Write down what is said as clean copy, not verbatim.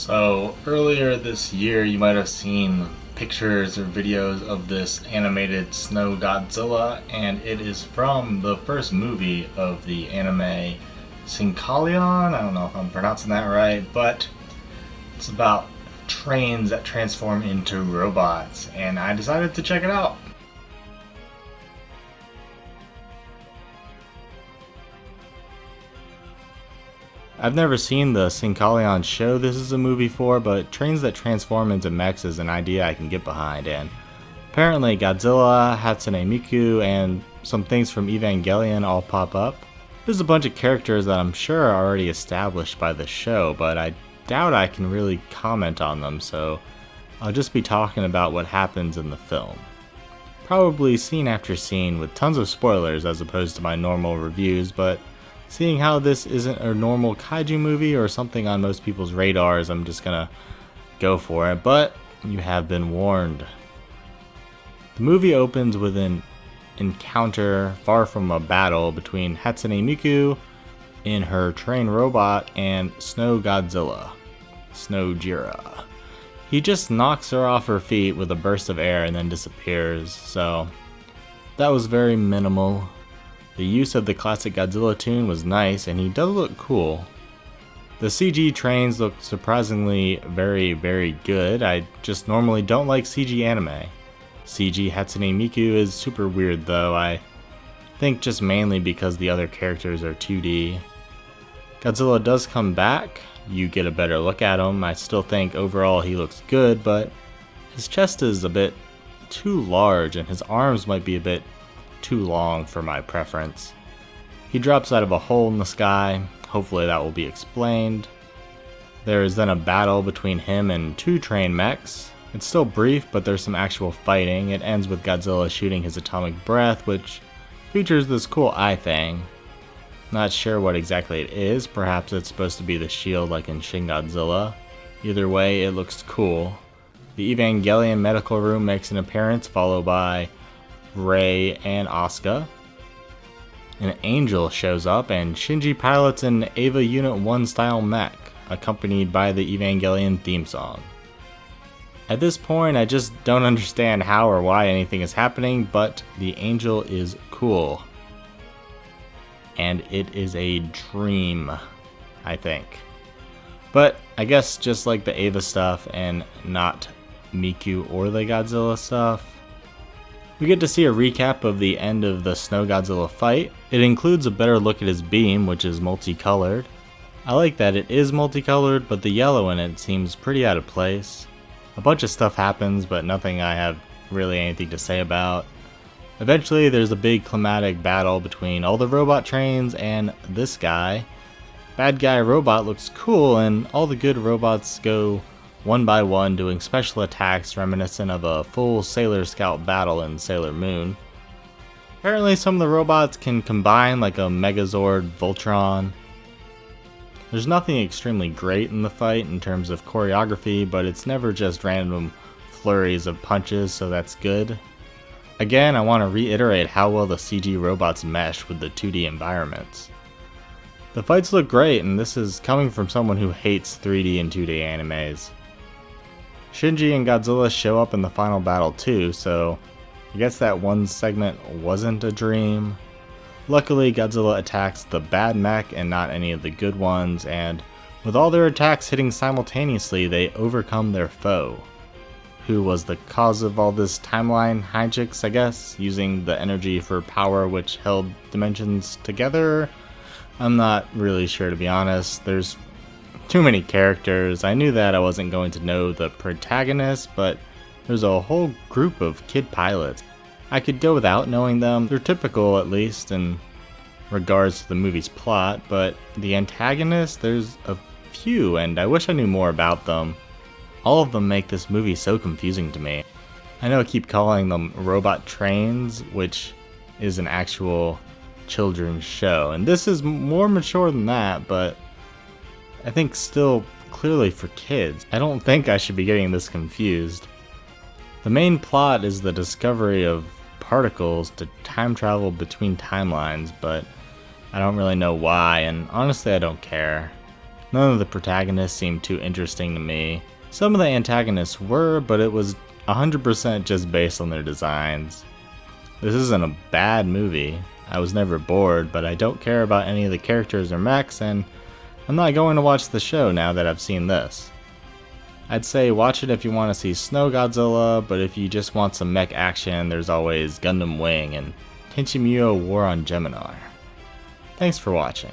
So earlier this year you might have seen pictures or videos of this animated Snow Godzilla, and it is from the first movie of the anime Shinkalion. I don't know if I'm pronouncing that right, but it's about trains that transform into robots, and I decided to check it out. I've never seen the Shinkalion show this is a movie for, but trains that transform into mechs is an idea I can get behind, and apparently Godzilla, Hatsune Miku, and some things from Evangelion all pop up. There's a bunch of characters that I'm sure are already established by the show, but I doubt I can really comment on them, so I'll just be talking about what happens in the film. Probably scene after scene with tons of spoilers as opposed to my normal reviews, but seeing how this isn't a normal kaiju movie or something on most people's radars, I'm just gonna go for it, but you have been warned. The movie opens with an encounter far from a battle between Hatsune Miku in her train robot and Snow Godzilla, Snowjira. He just knocks her off her feet with a burst of air and then disappears, so that was very minimal. The use of the classic Godzilla tune was nice, and he does look cool. The CG trains look surprisingly very good. I just normally don't like CG anime. CG Hatsune Miku is super weird though, I think just mainly because the other characters are 2D. Godzilla does come back, you get a better look at him. I still think overall he looks good, but his chest is a bit too large and his arms might be a bit too long for my preference. He drops out of a hole in the sky, hopefully that will be explained. There is then a battle between him and two train mechs. It's still brief, but there's some actual fighting. It ends with Godzilla shooting his atomic breath, which features this cool eye thing. Not sure what exactly it is, perhaps it's supposed to be the shield like in Shin Godzilla. Either way, it looks cool. The Evangelion medical room makes an appearance, followed by Rei and Asuka. An angel shows up and Shinji pilots an Eva Unit 1 style mech, accompanied by the Evangelion theme song. At this point I just don't understand how or why anything is happening, but the angel is cool. And it is a dream, I think. But I guess just like the Eva stuff and not Miku or the Godzilla stuff, we get to see a recap of the end of the Snow Godzilla fight. It includes a better look at his beam, which is multicolored. I like that it is multicolored, but the yellow in it seems pretty out of place. A bunch of stuff happens, but nothing I have really anything to say about. Eventually there's a big climatic battle between all the robot trains and this guy. Bad guy robot looks cool, and all the good robots go one by one doing special attacks reminiscent of a full Sailor Scout battle in Sailor Moon. Apparently some of the robots can combine like a Megazord Voltron. There's nothing extremely great in the fight in terms of choreography, but it's never just random flurries of punches, so that's good. Again, I want to reiterate how well the CG robots mesh with the 2D environments. The fights look great, and this is coming from someone who hates 3D and 2D animes. Shinji and Godzilla show up in the final battle too, so I guess that one segment wasn't a dream. Luckily, Godzilla attacks the bad mech and not any of the good ones, and with all their attacks hitting simultaneously, they overcome their foe, who was the cause of all this timeline hijinks, I guess, using the energy for power which held dimensions together. I'm not really sure, to be honest. There's too many characters. I knew that I wasn't going to know the protagonist, but there's a whole group of kid pilots. I could go without knowing them. They're typical, at least, in regards to the movie's plot, but the antagonists, there's a few, and I wish I knew more about them. All of them make this movie so confusing to me. I know I keep calling them robot trains, which is an actual children's show, and this is more mature than that, but I think still clearly for kids. I don't think I should be getting this confused. The main plot is the discovery of particles to time travel between timelines, but I don't really know why, and honestly I don't care. None of the protagonists seemed too interesting to me. Some of the antagonists were, but it was 100% just based on their designs. This isn't a bad movie. I was never bored, but I don't care about any of the characters or mechs, and I'm not going to watch the show now that I've seen this. I'd say watch it if you want to see Snow Godzilla, but if you just want some mech action, there's always Gundam Wing and Tenchi Muyo War on Gemini. Thanks for watching.